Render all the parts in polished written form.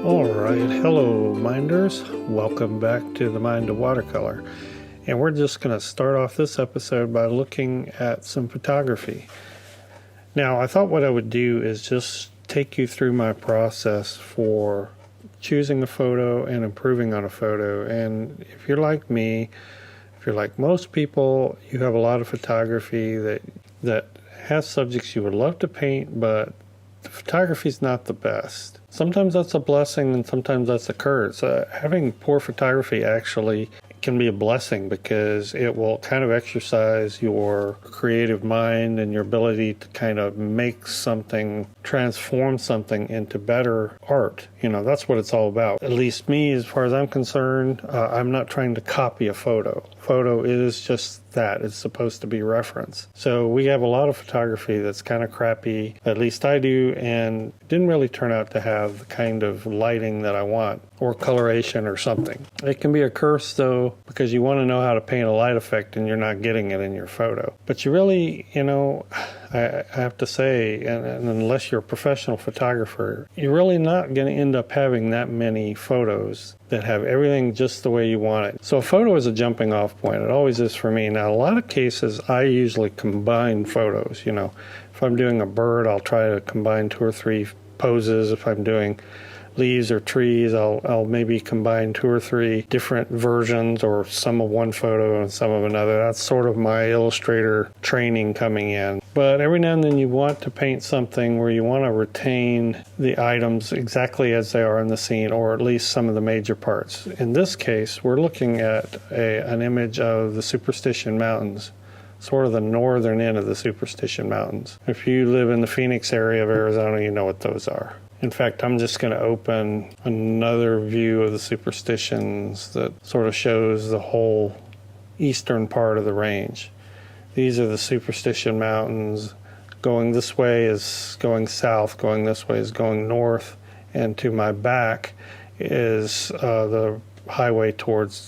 Alright, hello minders, welcome back to the Mind of Watercolor, and we're just going to start off this episode by looking at some photography. Now I thought what I would do is just take you through my process for choosing a photo and improving on a photo. And if you're like me, if you're like most people, you have a lot of photography that has subjects you would love to paint, but the photography is not the best. Sometimes that's a blessing and sometimes that's a curse. Having poor photography actually can be a blessing because it will kind of exercise your creative mind and your ability to kind of make something, transform something into better art. You know, that's what it's all about. At least me, as far as I'm concerned, I'm not trying to copy a photo. Photo is just that. It's supposed to be reference. So we have a lot of photography that's kind of crappy, at least I do, and didn't really turn out to have the kind of lighting that I want or coloration or something. It can be a curse though, because you want to know how to paint a light effect and you're not getting it in your photo. But you really, you know, I have to say, and unless you're a professional photographer, you're really not going to end up having that many photos that have everything just the way you want it. So a photo is a jumping off point. It always is for me. Now, a lot of cases, I usually combine photos. You know, if I'm doing a bird, I'll try to combine 2 or 3 poses. If I'm doing leaves or trees, I'll maybe combine 2 or 3 different versions, or some of one photo and some of another. That's sort of my Illustrator training coming in. But every now and then you want to paint something where you want to retain the items exactly as they are in the scene, or at least some of the major parts. In this case, we're looking at an image of the Superstition Mountains, sort of the northern end of the Superstition Mountains. If you live in the Phoenix area of Arizona, you know what those are. In fact, I'm just going to open another view of the Superstitions that sort of shows the whole eastern part of the range. These are the Superstition Mountains. Going this way is going south, going this way is going north, and to my back is the highway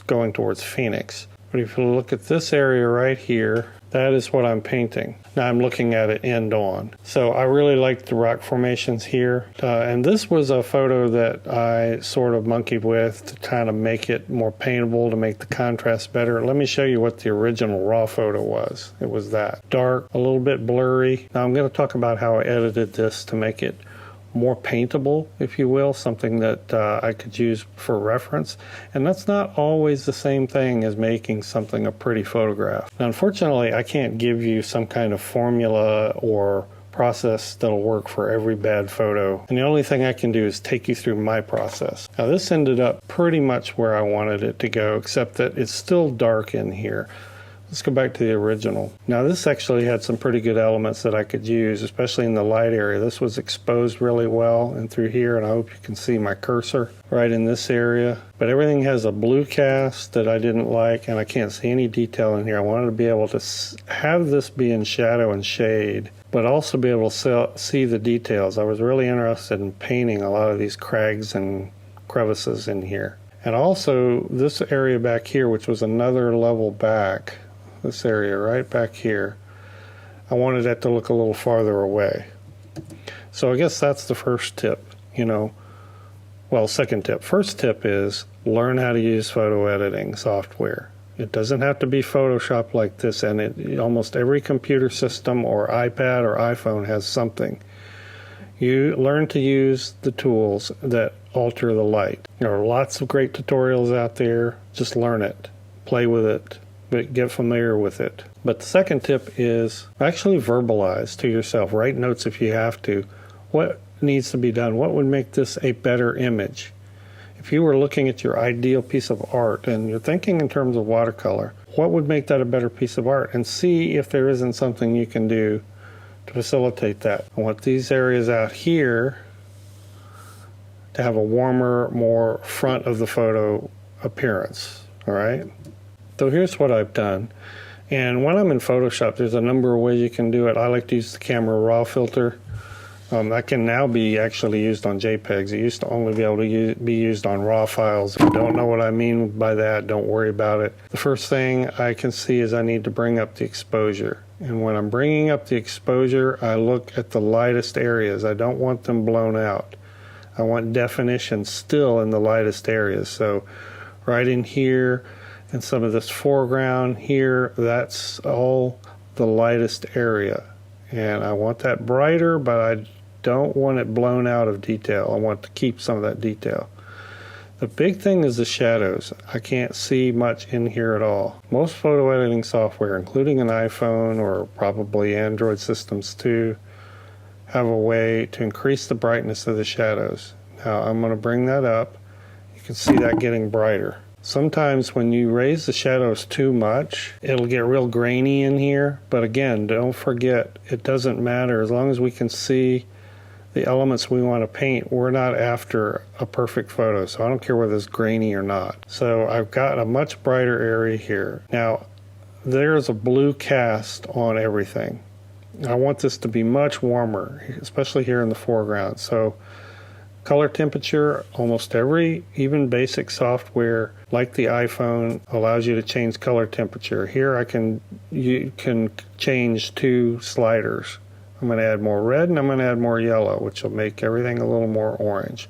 going towards Phoenix. But if you look at this area right here, that is what I'm painting. Now I'm looking at it end on. So I really like the rock formations here. And this was a photo that I sort of monkeyed with to kind of make it more paintable, to make the contrast better. Let me show you what the original raw photo was. It was that. Dark, a little bit blurry. Now I'm going to talk about how I edited this to make it more paintable, if you will, something that I could use for reference. And that's not always the same thing as making something a pretty photograph. Now, unfortunately, I can't give you some kind of formula or process that'll work for every bad photo. And the only thing I can do is take you through my process. Now, this ended up pretty much where I wanted it to go, except that it's still dark in here. Let's go back to the original. Now this actually had some pretty good elements that I could use, especially in the light area. This was exposed really well and through here, and I hope you can see my cursor right in this area. But everything has a blue cast that I didn't like, and I can't see any detail in here. I wanted to be able to have this be in shadow and shade, but also be able to see the details. I was really interested in painting a lot of these crags and crevices in here. And also this area back here, which was another level back, this area right back here, I wanted that to look a little farther away. So I guess that's the first tip, you know. Well, second tip. First tip is learn how to use photo editing software. It doesn't have to be Photoshop like this, and almost every computer system or iPad or iPhone has something. You learn to use the tools that alter the light. There are lots of great tutorials out there. Just learn it. Play with it. But get familiar with it. But the second tip is actually verbalize to yourself. Write notes if you have to. What needs to be done? What would make this a better image? If you were looking at your ideal piece of art and you're thinking in terms of watercolor, what would make that a better piece of art? And see if there isn't something you can do to facilitate that. I want these areas out here to have a warmer, more front of the photo appearance. All right? So here's what I've done. And when I'm in Photoshop, there's a number of ways you can do it. I like to use the camera raw filter. That can now be actually used on JPEGs. It used to only be able to be used on raw files. If you don't know what I mean by that, don't worry about it. The first thing I can see is I need to bring up the exposure. And when I'm bringing up the exposure, I look at the lightest areas. I don't want them blown out. I want definition still in the lightest areas. So right in here and some of this foreground here, that's all the lightest area. And I want that brighter, but I don't want it blown out of detail. I want to keep some of that detail. The big thing is the shadows. I can't see much in here at all. Most photo editing software, including an iPhone or probably Android systems too, have a way to increase the brightness of the shadows. Now I'm going to bring that up. You can see that getting brighter. Sometimes when you raise the shadows too much, it'll get real grainy in here. But again, don't forget, it doesn't matter. As long as we can see the elements we want to paint, we're not after a perfect photo. So I don't care whether it's grainy or not. So I've got a much brighter area here. Now, there's a blue cast on everything. I want this to be much warmer, especially here in the foreground. So color temperature, almost every, even basic software like the iPhone, allows you to change color temperature. Here you can change 2 sliders. I'm going to add more red and I'm going to add more yellow, which will make everything a little more orange.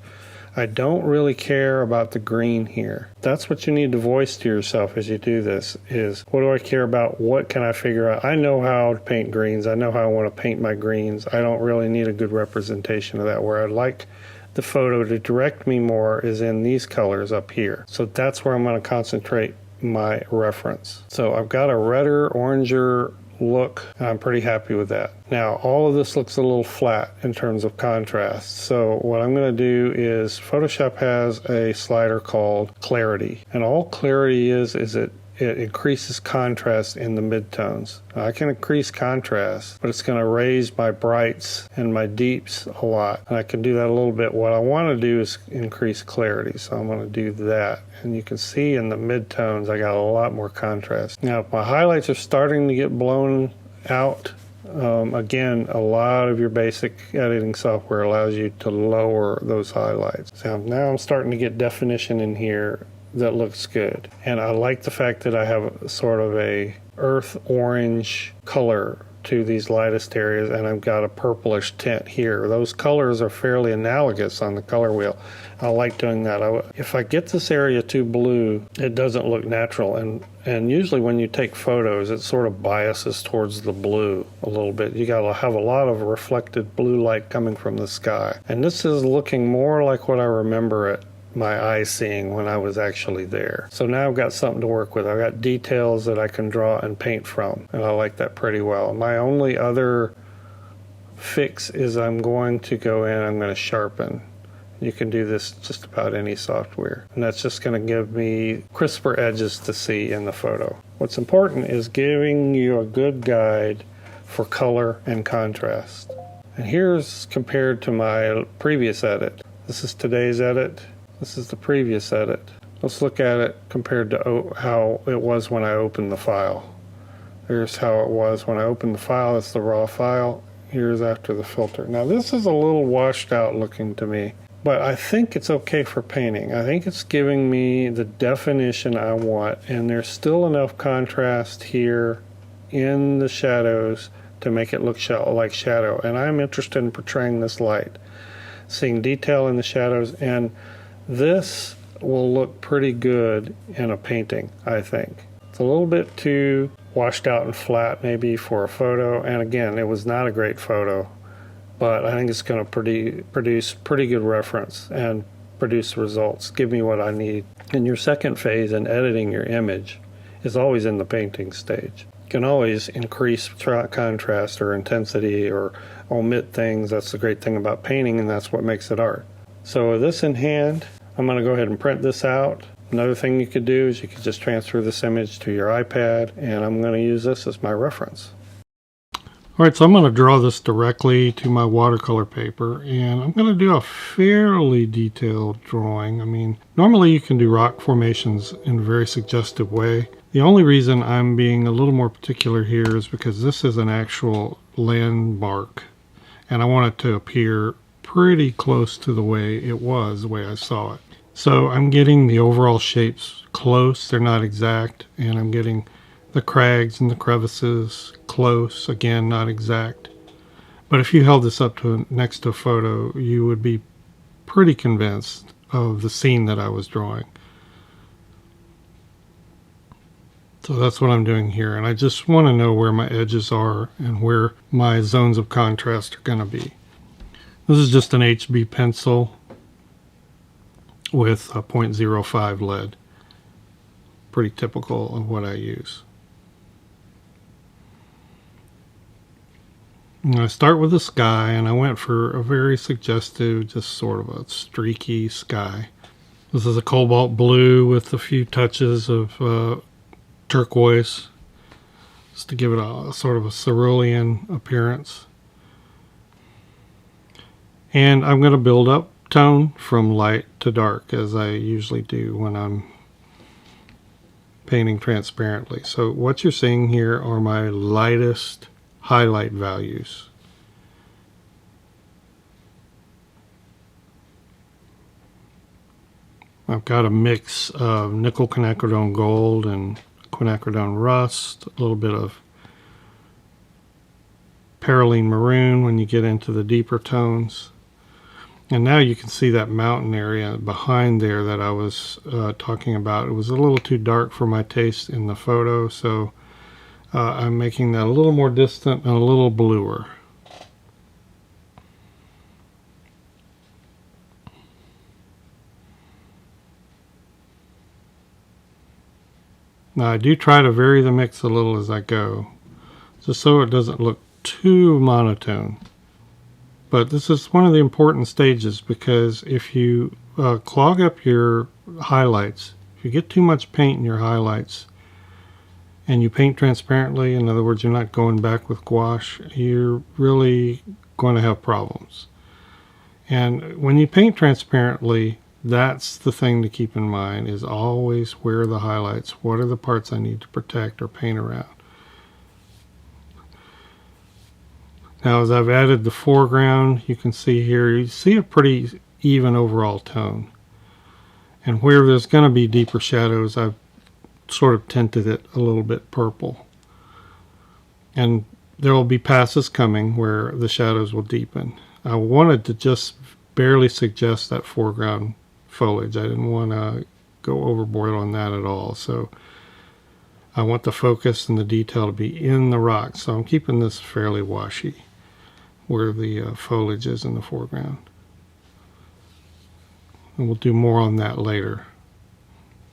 I don't really care about the green here. That's what you need to voice to yourself as you do this, is what do I care about? What can I figure out? I know how to paint greens. I know how I want to paint my greens. I don't really need a good representation of that. Where I'd like the photo to direct me more is in these colors up here. So that's where I'm going to concentrate my reference. So I've got a redder, oranger look, and I'm pretty happy with that. Now all of this looks a little flat in terms of contrast, so what I'm going to do is, Photoshop has a slider called clarity, and all clarity is it increases contrast in the midtones. Now, I can increase contrast, but it's going to raise my brights and my deeps a lot, and I can do that a little bit. What I want to do is increase clarity, so I'm going to do that, and you can see in the midtones I got a lot more contrast. Now my highlights are starting to get blown out. Again, a lot of your basic editing software allows you to lower those highlights. So now I'm starting to get definition in here that looks good, and I like the fact that I have sort of a earth orange color to these lightest areas, and I've got a purplish tint here. Those colors are fairly analogous on the color wheel. I like doing that. If I get this area too blue, it doesn't look natural, and usually when you take photos, it sort of biases towards the blue a little bit. You got to have a lot of reflected blue light coming from the sky, and this is looking more like what I remember it my eyes seeing when I was actually there. So now I've got something to work with. I've got details that I can draw and paint from, and I like that pretty well. My only other fix is I'm going to go in, I'm going to sharpen. You can do this just about any software, and that's just going to give me crisper edges to see in the photo. What's important is giving you a good guide for color and contrast. And here's compared to my previous edit. This is today's edit. This is the previous edit. Let's look at it compared to how it was when I opened the file. Here's how it was when I opened the file. That's the raw file. Here's after the filter. Now this is a little washed out looking to me, but I think it's okay for painting. I think it's giving me the definition I want, and there's still enough contrast here in the shadows to make it look like shadow. And I'm interested in portraying this light, seeing detail in the shadows, and this will look pretty good in a painting, I think. It's a little bit too washed out and flat maybe for a photo, and again, it was not a great photo, but I think it's going to produce pretty good reference and produce results, give me what I need. And your second phase in editing your image is always in the painting stage. You can always increase contrast or intensity or omit things. That's the great thing about painting, and that's what makes it art. So with this in hand, I'm going to go ahead and print this out. Another thing you could do is you could just transfer this image to your iPad, and I'm going to use this as my reference. Alright, so I'm going to draw this directly to my watercolor paper, and I'm going to do a fairly detailed drawing. I mean, normally you can do rock formations in a very suggestive way. The only reason I'm being a little more particular here is because this is an actual landmark, and I want it to appear pretty close to the way it was, the way I saw it. So I'm getting the overall shapes close, they're not exact, and I'm getting the crags and the crevices close, again not exact. But if you held this up to next to a photo, you would be pretty convinced of the scene that I was drawing. So that's what I'm doing here, and I just want to know where my edges are and where my zones of contrast are going to be. This is just an HB pencil with a 0.05 lead. Pretty typical of what I use. And I start with the sky, and I went for a very suggestive, just sort of a streaky sky. This is a cobalt blue with a few touches of turquoise, just to give it a sort of a cerulean appearance. And I'm going to build up tone from light to dark, as I usually do when I'm painting transparently. So what you're seeing here are my lightest highlight values. I've got a mix of nickel quinacridone gold and quinacridone rust, a little bit of Perylene maroon when you get into the deeper tones. And now you can see that mountain area behind there that I was talking about. It was a little too dark for my taste in the photo, so I'm making that a little more distant and a little bluer. Now I do try to vary the mix a little as I go, just so it doesn't look too monotone. But this is one of the important stages, because if you clog up your highlights, if you get too much paint in your highlights and you paint transparently, in other words, you're not going back with gouache, you're really going to have problems. And when you paint transparently, that's the thing to keep in mind, is always where are the highlights, what are the parts I need to protect or paint around. Now as I've added the foreground, you can see here, you see a pretty even overall tone. And where there's going to be deeper shadows, I've sort of tinted it a little bit purple. And there will be passes coming where the shadows will deepen. I wanted to just barely suggest that foreground foliage. I didn't want to go overboard on that at all. So I want the focus and the detail to be in the rock. So I'm keeping this fairly washy where the foliage is in the foreground. And we'll do more on that later.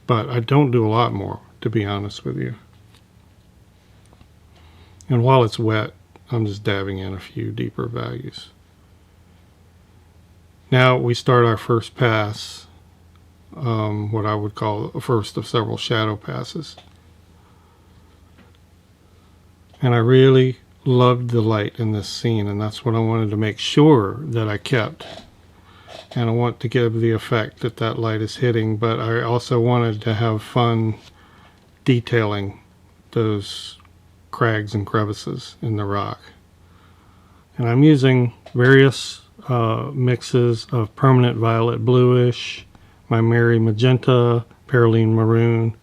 But I don't do a lot more, to be honest with you. And while it's wet, I'm just dabbing in a few deeper values. Now we start our first pass, what I would call the first of several shadow passes. And I really loved the light in this scene, and that's what I wanted to make sure that I kept. And I want to give the effect that that light is hitting, but I also wanted to have fun detailing those crags and crevices in the rock. And I'm using various mixes of permanent violet bluish, Maimeirblu magenta, Perylene maroon,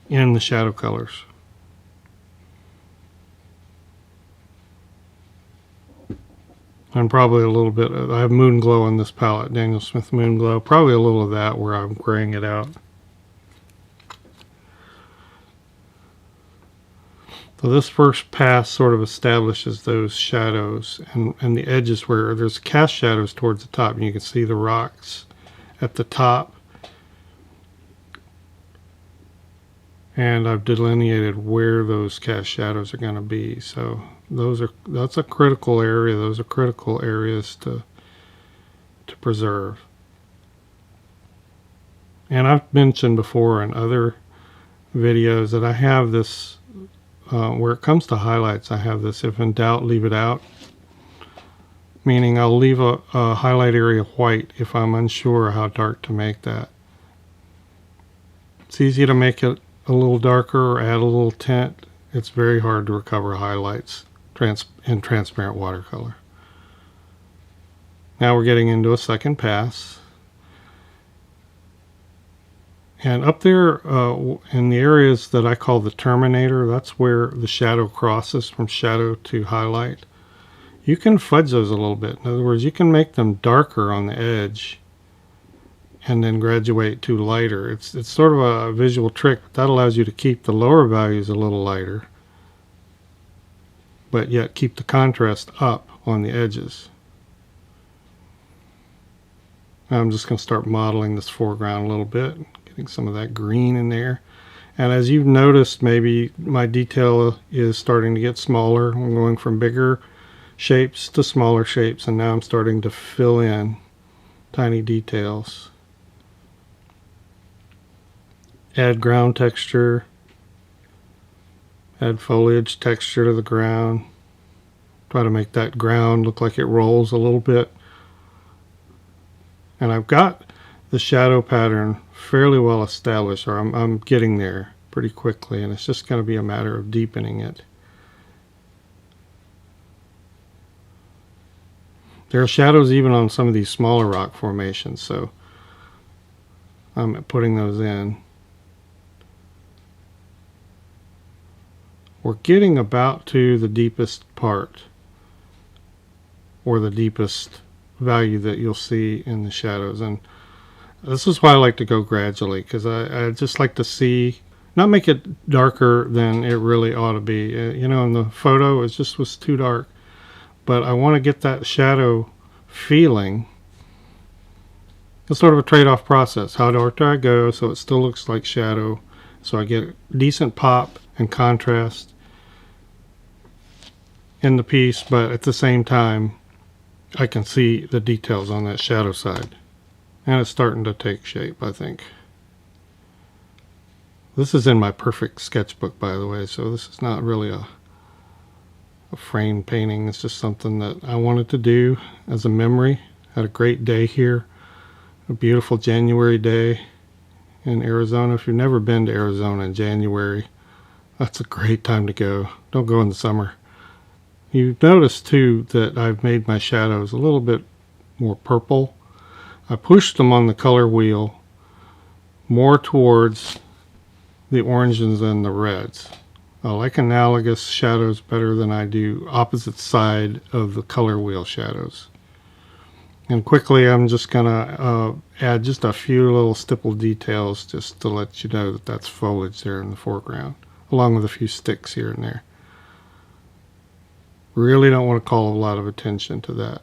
in the shadow colors. And probably a little bit of, I have Moonglow on this palette, Daniel Smith Moonglow, probably a little of that where I'm graying it out. So this first pass sort of establishes those shadows and the edges where there's cast shadows towards the top, and you can see the rocks at the top. And I've delineated where those cast shadows are going to be. So that's a critical area. Those are critical areas to preserve. And I've mentioned before in other videos that I have this, where it comes to highlights, I have this if in doubt, leave it out. Meaning I'll leave a highlight area white if I'm unsure how dark to make that. It's easy to make it a little darker or add a little tint. It's very hard to recover highlights in transparent watercolor. Now we're getting into a second pass. And up there in the areas that I call the terminator, that's where the shadow crosses from shadow to highlight. you can fudge those a little bit. In other words, you can make them darker on the edge and then graduate to lighter. It's sort of a visual trick, but that allows you to keep the lower values a little lighter, but yet keep the contrast up on the edges. I'm just going to start modeling this foreground a little bit, getting some of that green in there. And as you've noticed, maybe my detail is starting to get smaller. I'm going from bigger shapes to smaller shapes, and now I'm starting to fill in tiny details. Add ground texture, add foliage texture to the ground. Try to make that ground look like it rolls a little bit. And I've got the shadow pattern fairly well established, or I'm getting there pretty quickly, and it's just going to be a matter of deepening it. There are shadows even on some of these smaller rock formations, so I'm putting those in. We're getting about to the deepest part, or the deepest value that you'll see in the shadows. And this is why I like to go gradually, because I just like to see, not make it darker than it really ought to be. You know, in the photo it just was too dark, but I want to get that shadow feeling. It's sort of a trade-off process. How dark do I go so it still looks like shadow, so I get decent pop and contrast in the piece, but at the same time I can see the details on that shadow side. And it's starting to take shape, I think. This is in my perfect sketchbook, by the way, so this is not really a frame painting. It's just something that I wanted to do as a memory. Had a great day here, a beautiful January day in Arizona. If you've never been to Arizona in January, that's a great time to go. Don't go in the summer. You've noticed too that I've made my shadows a little bit more purple. I pushed them on the color wheel more towards the oranges and the reds. I like analogous shadows better than I do opposite side of the color wheel shadows. And quickly I'm just gonna add just a few little stipple details just to let you know that that's foliage there in the foreground, along with a few sticks here and there. Really don't want to call a lot of attention to that.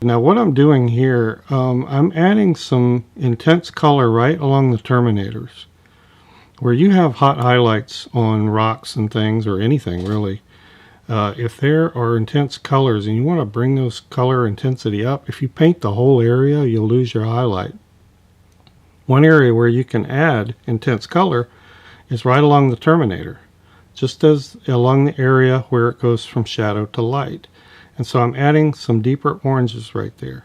Now what I'm doing here, I'm adding some intense color right along the terminators. Where you have hot highlights on rocks and things, or anything really, if there are intense colors and you want to bring those color intensity up, if you paint the whole area, you'll lose your highlight. One area where you can add intense color is right along the terminator, just as along the area where it goes from shadow to light. And so I'm adding some deeper oranges right there.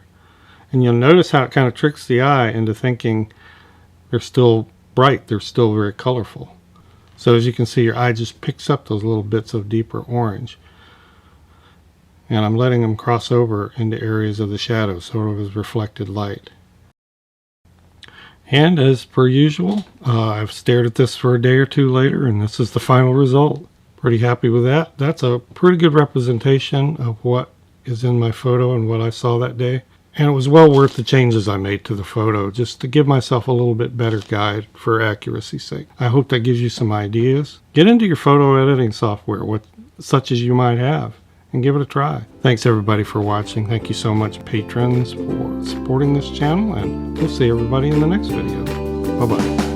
And you'll notice how it kind of tricks the eye into thinking they're still bright, they're still very colorful. So as you can see, your eye just picks up those little bits of deeper orange. And I'm letting them cross over into areas of the shadow, sort of as reflected light. And as per usual, I've stared at this for a day or two later, and this is the final result. Pretty happy with that. That's a pretty good representation of what is in my photo and what I saw that day. And it was well worth the changes I made to the photo, just to give myself a little bit better guide for accuracy's sake. I hope that gives you some ideas. Get into your photo editing software, such as you might have, and give it a try. Thanks everybody for watching. Thank you so much, patrons, for supporting this channel, and we'll see everybody in the next video. Bye-bye.